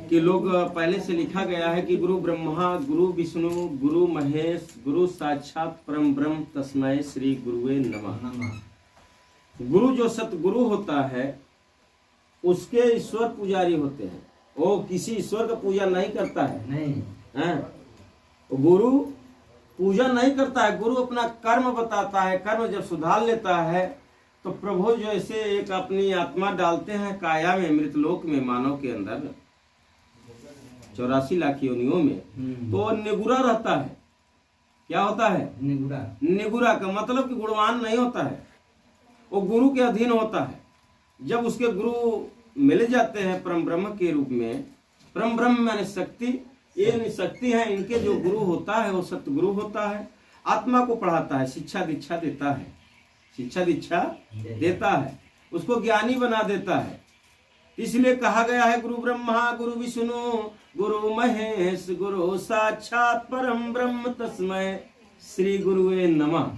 कि लोग पहले से लिखा गया है कि गुरु ब्रह्मा गुरु विष्णु गुरु महेश गुरु साक्षात परम ब्रह्म तस्मै श्री गुरुवे नमः। गुरु जो सतगुरु होता है उसके ईश्वर पुजारी होते हैं। वो किसी ईश्वर का पूजा नहीं करता है, नहीं गुरु पूजा नहीं करता है। गुरु अपना कर्म बताता है। कर्म जब सुधार लेता है तो प्रभु जो ऐसे एक अपनी आत्मा डालते हैं काया में, मृतलोक में, मानव के अंदर 84 लाख योनियों में, तो वो निगुरा रहता है। क्या होता है? निगुरा। निगुरा का मतलब कि गुणवान नहीं होता है, वो गुरु के अधीन होता है। जब उसके गुरु मिल जाते हैं परम ब्रह्म के रूप में, परम ब्रह्म माने शक्ति, ये शक्ति है, इनके जो गुरु होता है वो सतगुरु होता है। आत्मा को पढ़ाता है, शिक्षा दीक्षा देता है, शिक्षा दीक्षा देता है, उसको ज्ञानी बना देता है। इसलिए कहा गया है गुरु ब्रह्मा गुरु विष्णु गुरु महेश गुरु साक्षात परम ब्रह्म तस्मै श्री गुरुवे नमः।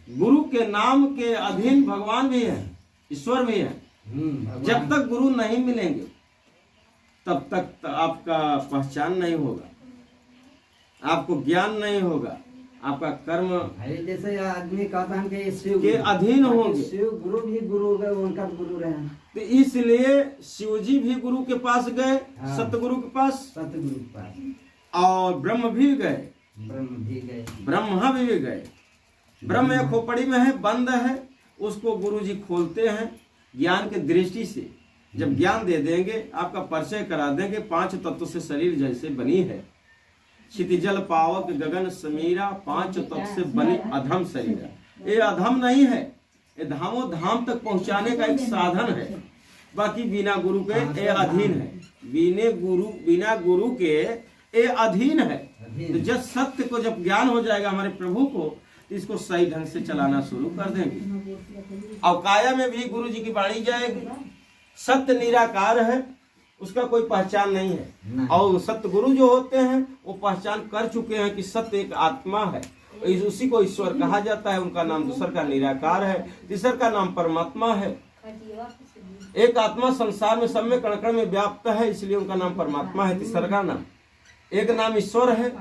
गुरु के नाम के अधीन भगवान भी है, ईश्वर भी है। जब तक गुरु नहीं मिलेंगे तब तक आपका पहचान नहीं होगा, आपको ज्ञान नहीं होगा, आपका कर्म जैसे आदमी कहता है कि शिव के अधीन होंगे। शिव गुरु भी गुरु उनका गुरु रहे, तो इसलिए शिव जी भी गुरु के पास गए, सतगुरु के पास, सतगुरु के पास, और ब्रह्म भी गए, ब्रह्मा भी गए। ब्रह्म एक खोपड़ी में है, बंद है, उसको गुरु जी खोलते हैं ज्ञान के दृष्टि से। जब ज्ञान दे देंगे, आपका परिचय करा देंगे, 5 तत्व से शरीर जैसे बनी है, क्षितिजल पावक गगन समीरा, 5 तत्व से बनी अधम शरीर। ये अधम नहीं है, ये धामो धाम तक पहुंचाने का एक साधन है। बाकी बिना गुरु के ये अधीन है, बिना गुरु के ये अधीन है। तो जब सत्य को जब ज्ञान हो जाएगा हमारे प्रभु को, तो इसको सही ढंग से चलाना शुरू कर देंगे। और काया में भी गुरु जी की वाणी जाएगी। सत्य निराकार है, उसका कोई पहचान नहीं है। और सतगुरु जो होते हैं वो पहचान कर चुके हैं कि सत्य एक आत्मा है, उसी को ईश्वर कहा जाता है। उनका नाम दूसर का निराकार है, तीसर का नाम परमात्मा है। एक आत्मा संसार में सब में कण कण में व्याप्त है, इसलिए उनका नाम परमात्मा है। तीसर का नाम, एक नाम ईश्वर है,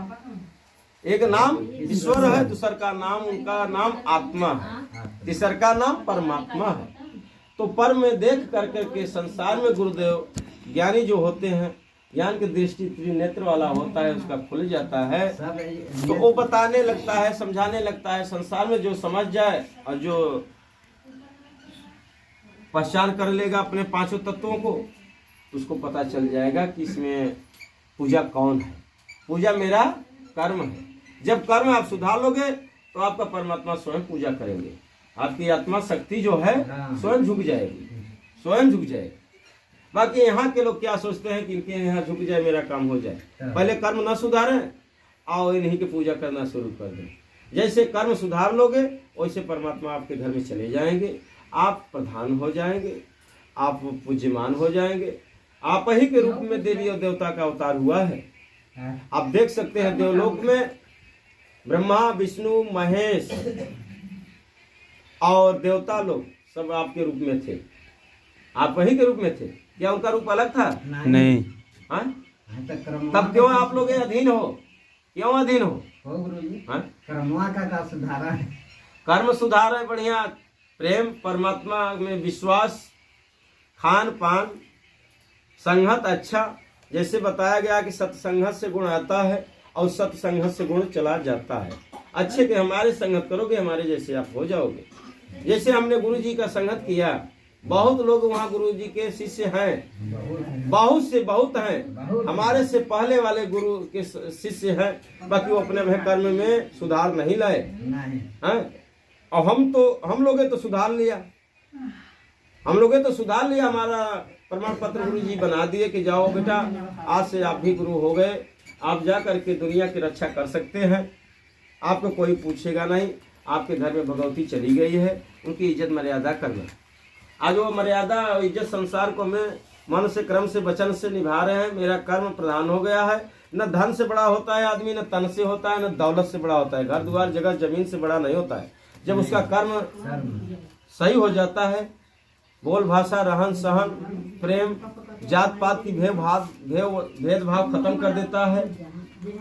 एक नाम ईश्वर है, दूसर का नाम उनका नाम आत्मा है, तीसर का नाम परमात्मा है। तो पर में देख करके के संसार में गुरुदेव ज्ञानी जो होते हैं, ज्ञान की दृष्टि त्रिनेत्र वाला होता है, उसका खुल जाता है, तो वो बताने लगता है, समझाने लगता है। संसार में जो समझ जाए और जो पहचान कर लेगा अपने 5 तत्वों को, उसको पता चल जाएगा कि इसमें पूजा कौन है। पूजा मेरा कर्म है। जब कर्म आप सुधार लोगे तो आपका परमात्मा स्वयं पूजा करेंगे। आपकी आत्मा शक्ति जो है स्वयं झुक जाएगी, स्वयं झुक जाएगी। बाकी यहाँ के लोग क्या सोचते हैं कि इनके यहाँ झुक जाए, मेरा काम हो जाए। पहले कर्म न सुधारें और इन्हीं की पूजा करना शुरू कर दें। जैसे कर्म सुधार लोगे वैसे परमात्मा आपके घर में चले जाएंगे, आप प्रधान हो जाएंगे, आप पूज्यमान हो जाएंगे। आप ही के रूप में देवी और देवता का अवतार हुआ है। आप देख सकते हैं देवलोक में ब्रह्मा विष्णु महेश और देवता लोग सब आपके रूप में थे, आप वही के रूप में थे। क्या उनका रूप अलग था? नहीं। हाँ? तब क्यों आप लोग अधीन हो? क्यों अधीन हो? का सुधारा है, कर्म सुधार है, बढ़िया प्रेम, परमात्मा में विश्वास, खान पान, संगत अच्छा। जैसे बताया गया कि सत्संगत से गुण आता है और सत्संगत से गुण चला जाता है। अच्छे के हमारे संगत करोगे, हमारे जैसे आप हो जाओगे। जैसे हमने गुरु जी का संगत किया, बहुत लोग वहाँ गुरु जी के शिष्य हैं, बहुत से बहुत हैं, हमारे से पहले वाले गुरु के शिष्य हैं, बाकी वो अपने कर्म में सुधार नहीं लाए हैं। और हम लोगे तो सुधार लिया, हम लोगे तो सुधार लिया। हमारा प्रमाण पत्र गुरु जी बना दिए कि जाओ बेटा, आज से आप भी गुरु हो गए, आप जा करके दुनिया की रक्षा कर सकते हैं, आपको कोई पूछेगा नहीं। आपके घर में भगवती चली गई है, उनकी इज्जत मर्यादा करना। आज वो मर्यादा और इज्जत संसार को मैं मन से, क्रम से, वचन से निभा रहे हैं। मेरा कर्म प्रधान हो गया है। न धन से बड़ा होता है आदमी, न तन से होता है, न दौलत से बड़ा होता है। घर द्वार जगह जमीन से बड़ा नहीं होता है। जब उसका कर्म सही हो जाता है, बोल भाषा, रहन सहन, प्रेम, जात पात की भेदभाव खत्म कर देता है,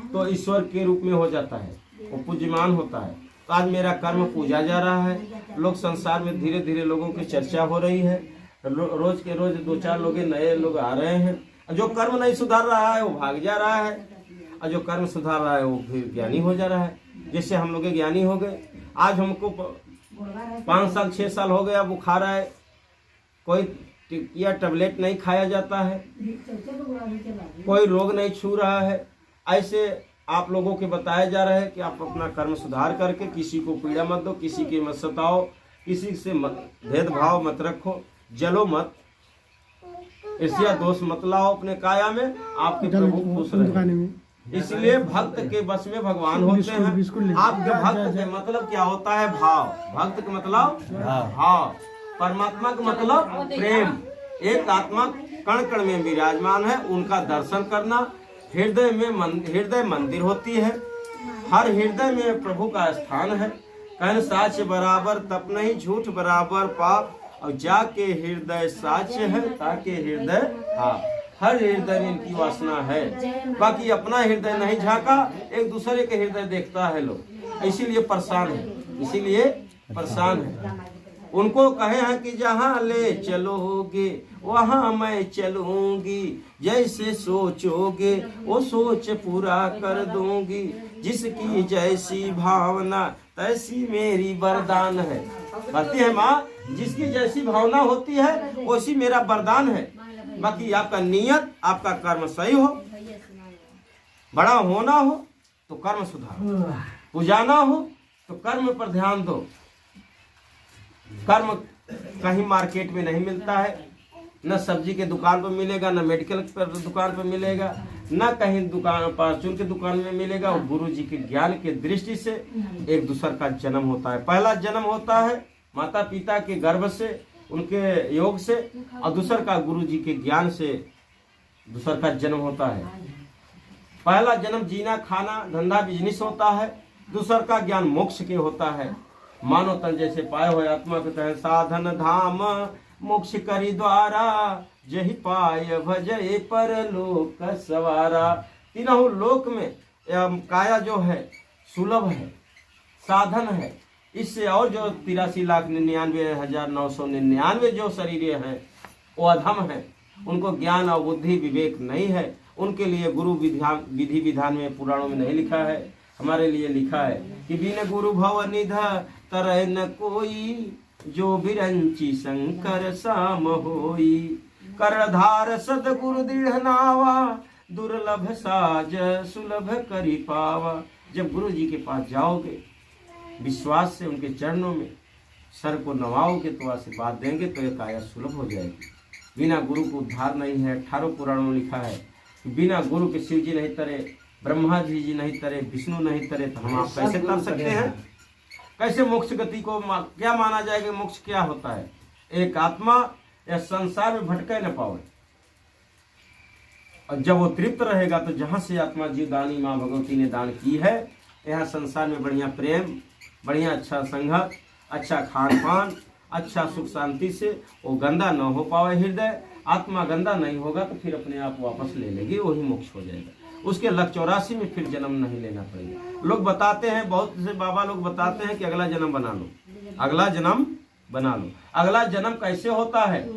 तो ईश्वर के रूप में हो जाता है, वो पूज्यमान होता है। तो आज मेरा कर्म पूजा जा रहा है, लोग संसार में धीरे धीरे लोगों की चर्चा हो रही है, रोज के रोज 2-4 लोग नए लोग आ रहे हैं। जो कर्म नहीं सुधार रहा है वो भाग जा रहा है, और जो कर्म सुधार रहा है वो फिर ज्ञानी हो जा रहा है। जैसे हम लोग ज्ञानी हो गए, आज हमको 5 साल 6 साल हो गया, बुखार है, कोई टिकिया टैबलेट नहीं खाया जाता है, कोई रोग नहीं छू रहा है। ऐसे आप लोगों के बताया जा रहा है कि आप अपना कर्म सुधार करके किसी को पीड़ा मत दो, किसी के मत सताओ, किसी से भेदभाव मत रखो, जलो मत, ईर्ष्या दोष मत लाओ अपने काया में, आपके प्रभु खुश रहे। इसलिए भक्त के बस में भगवान होते हैं। आपके भक्त के मतलब क्या होता है? भाव। भक्त का मतलब भाव, परमात्मा का मतलब प्रेम। एक आत्मा कण कण में विराजमान है, उनका दर्शन करना। हृदय मंदिर होती है, हर हृदय में प्रभु का स्थान है। कहन साच बराबर तप नहीं, झूठ बराबर पाप, और जाके हृदय साच है ताके हृदय हर हृदय में इनकी वासना है। बाकी अपना हृदय नहीं झाका, एक दूसरे के हृदय देखता है लोग, इसीलिए परेशान है। उनको कहे हैं कि जहाँ ले चलोगे वहाँ मैं चलूंगी, जैसे सोचोगे वो सोच पूरा कर दूंगी, जिसकी जैसी भावना तैसी मेरी वरदान है। कहती है माँ, जिसकी जैसी भावना होती है वैसी मेरा वरदान है। बाकी आपका नियत, आपका कर्म सही हो, बड़ा होना हो तो कर्म सुधारो, पुजाना हो तो कर्म पर ध्यान दो। कर्म कहीं मार्केट में नहीं मिलता है, न सब्जी के दुकान पर मिलेगा, न मेडिकल पर दुकान पर मिलेगा, न कहीं दुकान परचून के दुकान में मिलेगा। और गुरु जी के ज्ञान के दृष्टि से एक दूसर का जन्म होता है। पहला जन्म होता है माता पिता के गर्भ से, उनके योग से, और दूसर का गुरु जी के ज्ञान से दूसर का जन्म होता है। पहला जन्म जीना खाना धंधा बिजनेस होता है, दूसर का ज्ञान मोक्ष के होता है। मानो तन जैसे पाए हुए आत्मा के कहे साधन धाम मोक्ष करी द्वारा, जही पाय भजय परलोक सवारा। तीनों लोक में काया जो है सुलभ है, साधन है। इससे और जो 83,99,999 जो शरीर हैं वो अधम है, उनको ज्ञान और बुद्धि विवेक नहीं है। उनके लिए गुरु विधि विधान में पुराणों में नहीं लिखा है, हमारे लिए लिखा है कि बिन गुरु भव निध तरह न कोई, जो बिरंची शंकर साम होई। करधार सदगुरु दृढ़ नावा, दुर्लभ साज सुलभ करी पावा। जब गुरु जी के पास जाओगे, विश्वास से उनके चरणों में सर को नवाओगे तो आशीर्वाद देंगे तो एक काया सुलभ हो जाएगी। बिना गुरु को उद्धार नहीं है। 18 पुराणों में लिखा है कि बिना गुरु के शिव जी नहीं तरे, ब्रह्मा जी नहीं तरे, विष्णु नहीं तरे, तो हम आप कैसे कर सकते हैं? कैसे मोक्ष गति को क्या माना जाएगा? मोक्ष क्या होता है? एक आत्मा या संसार में भटके न पावे, और जब वो तृप्त रहेगा तो जहां से आत्मा जीवदानी माँ भगवती ने दान की है, यहाँ संसार में बढ़िया प्रेम, बढ़िया अच्छा संगत, अच्छा खान पान, अच्छा सुख शांति से वो गंदा न हो पावे हृदय। आत्मा गंदा नहीं होगा तो फिर अपने आप वापस ले लेगी, वही मोक्ष हो जाएगा। उसके 184 में फिर जन्म नहीं लेना पड़ेगा। लोग बताते हैं, बहुत से बाबा लोग बताते हैं कि अगला जन्म बना लो, अगला जन्म बना लो। अगला जन्म कैसे होता है?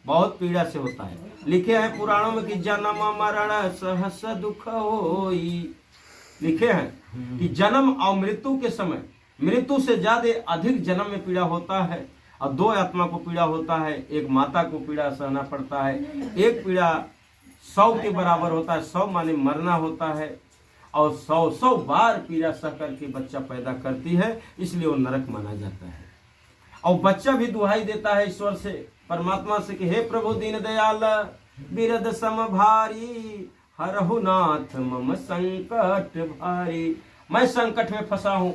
बहुत पीड़ा से होता है। लिखे हैं पुराणों में कि जन्म मरण सहस दुख होई। लिखे हैं कि जन्म और मृत्यु के समय, मृत्यु से ज्यादा अधिक जन्म में पीड़ा होता है। और 2 आत्मा को पीड़ा होता है, एक माता को पीड़ा सहना पड़ता है, एक पीड़ा 100 के बराबर होता है। 100 माने मरना होता है, और 100 बार पीड़ा सह करके बच्चा पैदा करती है, इसलिए वो नरक माना जाता है। और बच्चा भी दुहाई देता है ईश्वर से, परमात्मा से कि हे प्रभु दीन दयाल बिरद सम भारी, हरहु नाथ मम संकट भारी। मैं संकट में फंसा हूँ,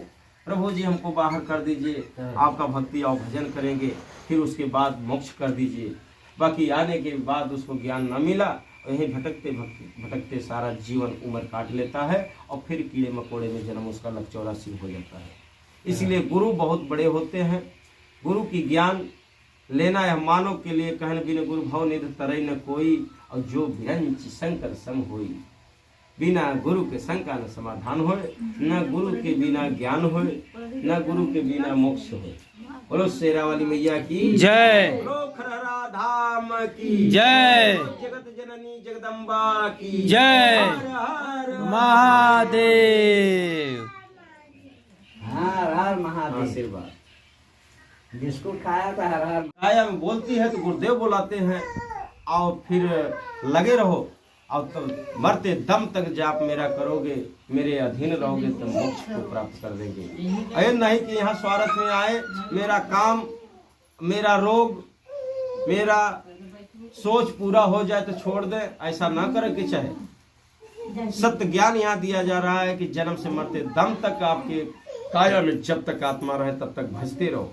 प्रभु जी हमको बाहर कर दीजिए, आपका भक्ति और भजन करेंगे, फिर उसके बाद मोक्ष कर दीजिए। बाकी आने के बाद उसको ज्ञान न मिला, यही भटकते भटकते सारा जीवन उम्र काट लेता है, और फिर कीड़े मकोड़े में जन्म उसका 184 हो जाता है। इसलिए गुरु बहुत बड़े होते हैं। गुरु की ज्ञान लेना है मानव के लिए कहन बिन गुरु भव निध तरई न कोई, और जो व्यंच शंकर सम होई। बिना गुरु के शंका न समाधान होए, न गुरु के बिना ज्ञान होए, न गुरु के बिना मोक्ष होए। बोलो शेरा वाली मैया की जय। बोलो खरहरा धाम की जय। बोलो जगत जननी जगदम्बा की जय। हर हर महादेव। हर हर महादेव। आशीर्वाद। बिस्कुट खाया था हर हर। आया में बोलती है तो गुरुदेव बुलाते हैं, और फिर लगे रहो, और तब मरते दम तक जाप मेरा करोगे, मेरे अधीन रहोगे तो मोक्ष को प्राप्त कर देंगे। ऐ नहीं कि यहाँ स्वार्थ में आए, मेरा काम, मेरा रोग, मेरा सोच पूरा हो जाए तो छोड़ दे, ऐसा ना करे के चाहे। सत्य ज्ञान यहाँ दिया जा रहा है कि जन्म से मरते दम तक आपके काया में जब तक आत्मा रहे तब तक भजते रहो।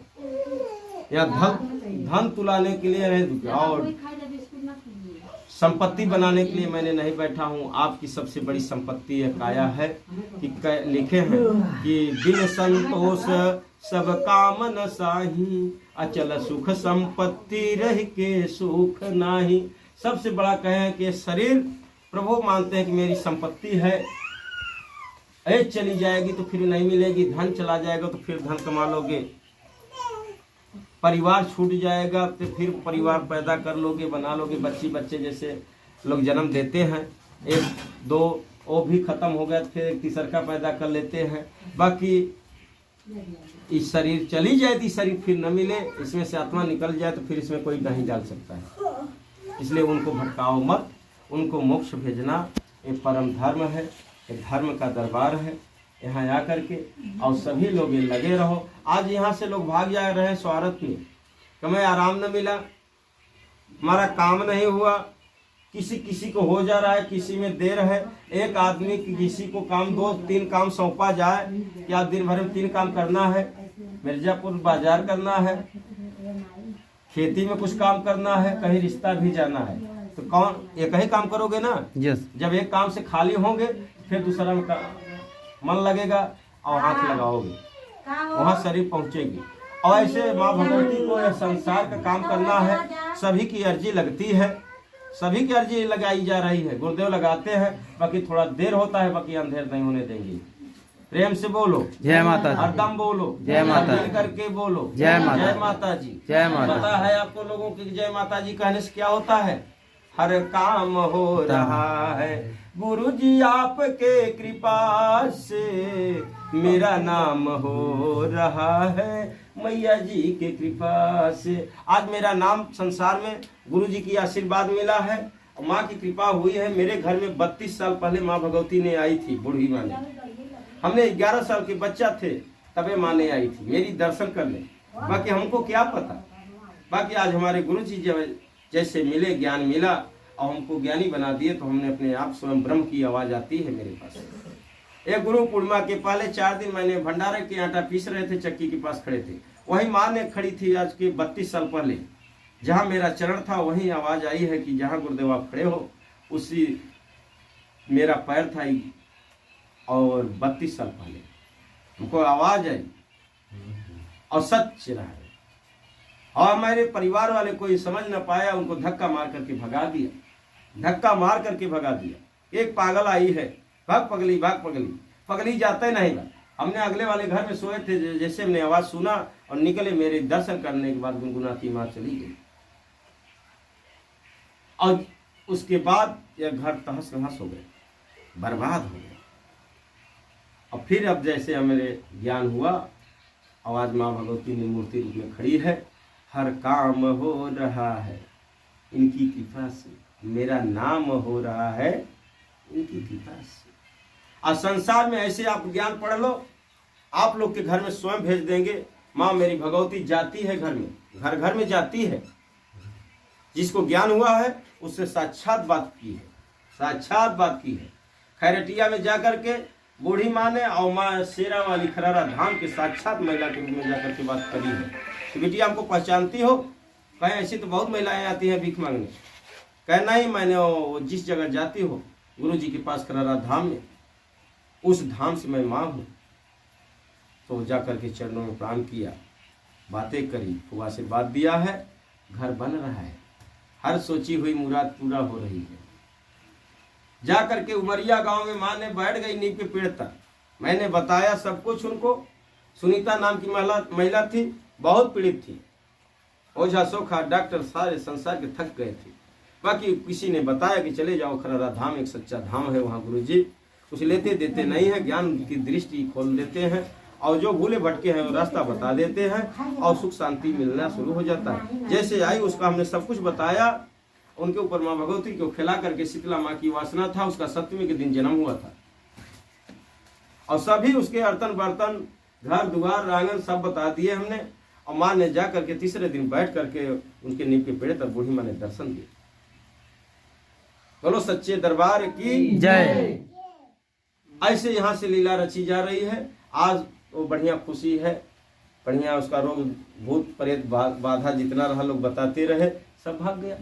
यहाँ धन तुलाने के लिए नहीं और संपत्ति बनाने के लिए मैंने नहीं बैठा हूँ। आपकी सबसे बड़ी संपत्ति यह काया है कि लिखे हैं कि बिन संतोष सब काम न साही, अचल सुख संपत्ति रह के सुख नाही। सबसे बड़ा कहे कि शरीर प्रभु मानते हैं कि मेरी संपत्ति है, ऐ चली जाएगी तो फिर नहीं मिलेगी, धन चला जाएगा तो फिर धन कमा लोगे, परिवार छूट जाएगा तो फिर परिवार पैदा कर लोगे, बना लोगे, बच्चे जैसे लोग जन्म देते हैं, एक दो वो भी खत्म हो गया तो फिर एक तीसर का पैदा कर लेते हैं। बाकी इस शरीर चली जाए तो शरीर फिर न मिले, इसमें से आत्मा निकल जाए तो फिर इसमें कोई नहीं डाल सकता है। इसलिए उनको भटकाओ मत, उनको मोक्ष भेजना ये परम धर्म है, ये धर्म का दरबार है। यहाँ आकर के और सभी लोग लगे रहो। आज यहाँ से लोग भाग जा रहे हैं स्वार्थ में, हमें आराम न मिला, हमारा काम नहीं हुआ, किसी को हो जा रहा है, किसी में देर है। एक आदमी किसी को काम 2-3 काम सौंपा जाए, क्या दिन भर में 3 काम करना है, मिर्जापुर बाजार करना है, खेती में कुछ काम करना है, कहीं रिश्ता भी जाना है, तो कौन एक ही काम करोगे ना। जब एक काम से खाली होंगे फिर दूसरा में मन लगेगा और हाथ लगाओगे, वहाँ शरीर पहुँचेगी। और ऐसे माँ भगवती को यह संसार का काम करना है, सभी की अर्जी लगती है, सभी की अर्जी लगाई जा रही है, गुरुदेव लगाते हैं। बाकी थोड़ा देर होता है, बाकी अंधेर नहीं होने देंगे। प्रेम से बोलो जय माता जी। हरदम बोलो जय माता मिल करके बोलो जय माता। जय माता जी। जय माता। पता है आपको लोगों की जय माता जी कहने से क्या होता है? हर काम हो रहा है गुरु जी आपके कृपा से, मेरा नाम हो रहा है मैया जी के कृपा से। आज मेरा नाम संसार में गुरु जी की आशीर्वाद मिला है, और माँ की कृपा हुई है। मेरे घर में 32 साल पहले माँ भगवती ने आई थी, बूढ़ी माँ ने। हमने 11 साल के बच्चा थे तबे माँ ने आई थी मेरी दर्शन करने। बाकी हमको क्या पता। बाकी आज हमारे गुरु जी जैसे मिले, ज्ञान मिला और हमको ज्ञानी बना दिए, तो हमने अपने आप स्वयं ब्रह्म की आवाज आती है मेरे पास। एक गुरु पूर्णिमा के पहले 4 दिन मैंने भंडारे के आटा पीस रहे थे, चक्की के पास खड़े थे, वही माँ ने खड़ी थी आज के 32 साल पहले। जहाँ मेरा चरण था वही आवाज आई है कि जहाँ गुरुदेव आप खड़े हो उसी मेरा पैर था। और 32 साल पहले हमको आवाज आई और सच रहा है। और हमारे परिवार वाले कोई समझ न पाया, उनको धक्का मार करके भगा दिया, धक्का मार करके भगा दिया। एक पागल आई है, भाग पगली, भाग पगली, पगली जाते नहीं। हमने अगले वाले घर में सोए थे, जैसे हमने आवाज सुना और निकले, मेरे दर्शन करने के बाद गुनगुनाती माँ चली गई। और उसके बाद यह घर तहस नहस हो गए, बर्बाद हो गया। और फिर अब जैसे मेरे ज्ञान हुआ, आवाज माँ भगवती ने मूर्ति रूप में खड़ी है। हर काम हो रहा है इनकी कृपा से, मेरा नाम हो रहा है इनकी कृपा से। और संसार में ऐसे आप ज्ञान पढ़ लो, आप लोग के घर में स्वयं भेज देंगे। माँ मेरी भगवती जाती है घर में, घर घर में जाती है। जिसको ज्ञान हुआ है उससे साक्षात बात की है, साक्षात बात की है। खैरटिया में जाकर के बूढ़ी माँ ने और माँ शेरा वाली खरारा धाम के साक्षात महिला के रूप में जाकर के बात करी है। तो बिटिया हमको पहचानती हो? कहीं ऐसी तो बहुत महिलाएं आती हैं भीख मांगने। कहना ही मैंने वो जिस जगह जाती हो गुरु जी के पास खरारा धाम में, उस धाम से मैं माँ हूँ। तो जाकर के चरणों में प्रणाम किया, बातें करी, खूब आशीर्वाद दिया है। घर बन रहा है, हर सोची हुई मुराद पूरा हो रही है। जा करके उमरिया गांव में माँ ने बैठ गई नीम के पेड़ तक। मैंने बताया सब कुछ उनको। सुनीता नाम की महिला थी, बहुत पीड़ित थी। ओझा सोखा डॉक्टर सारे संसार के थक गए थे। बाकी किसी ने बताया कि चले जाओ खरारा धाम, एक सच्चा धाम है वहाँ गुरुजी कुछ लेते देते नहीं है, ज्ञान की दृष्टि खोल देते हैं और जो भूले भटके हैं वो रास्ता बता देते हैं और सुख शांति मिलना शुरू हो जाता है। जैसे आई उसका हमने सब कुछ बताया। उनके ऊपर माँ भगवती को खिला करके शीतला माँ की वासना था, उसका 7वें के दिन जन्म हुआ था और सभी उसके अर्तन बर्तन घर द्वार आंगन सब बता दिए हमने। और माँ ने जा करके तीसरे दिन बैठ करके उनके नीम के पेड़ पर बूढ़ी माँ ने दर्शन दिए। बोलो सच्चे दरबार की जय। ऐसे यहाँ से लीला रची जा रही है। आज वो बढ़िया खुशी है, बढ़िया उसका रोग भूत प्रेत बाधा जितना रहा लोग बताते रहे सब भाग गया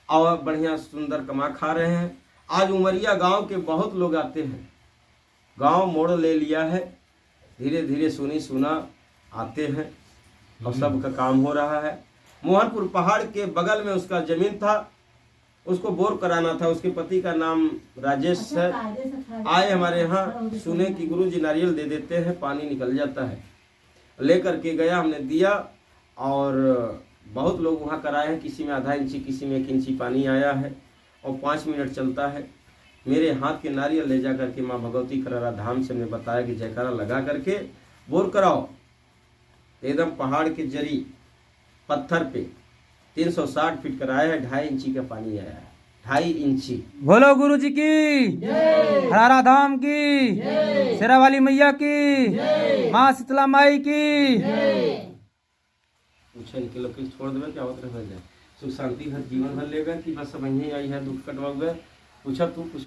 और बढ़िया सुंदर कमा खा रहे हैं। आज उमरिया गांव के बहुत लोग आते हैं, गांव मोड़ ले लिया है, धीरे धीरे सुनी सुना आते हैं और सबका काम हो रहा है। मोहनपुर पहाड़ के बगल में उसका जमीन था, उसको बोर कराना था। उसके पति का नाम राजेश है। आए हमारे यहाँ, सुने कि गुरुजी नारियल दे देते हैं, पानी निकल जाता है। लेकर के गया, हमने दिया और बहुत लोग वहाँ कराए हैं। किसी में आधा इंची, किसी में 1 इंची पानी आया है और 5 मिनट चलता है। मेरे हाथ के नारियल ले जा करके माँ भगवती खरारा धाम से हमने बताया कि जयकारा लगा करके बोर कराओ। एकदम पहाड़ के जरी पत्थर पे 360 फीट कराया है, 2.5 इंची का पानी आया है, 2.5 इंची। बोलो गुरु जी की, खरारा धाम की, शेरा वाली मैया की, माँ शीतला माई की। पूछे इनके लोग छोड़ देवे क्या होता रह जाए, सुख शांति भर जीवन भर लेगा कि बस सब यहीं आई है दुख कटवा। पूछा तू पूछ।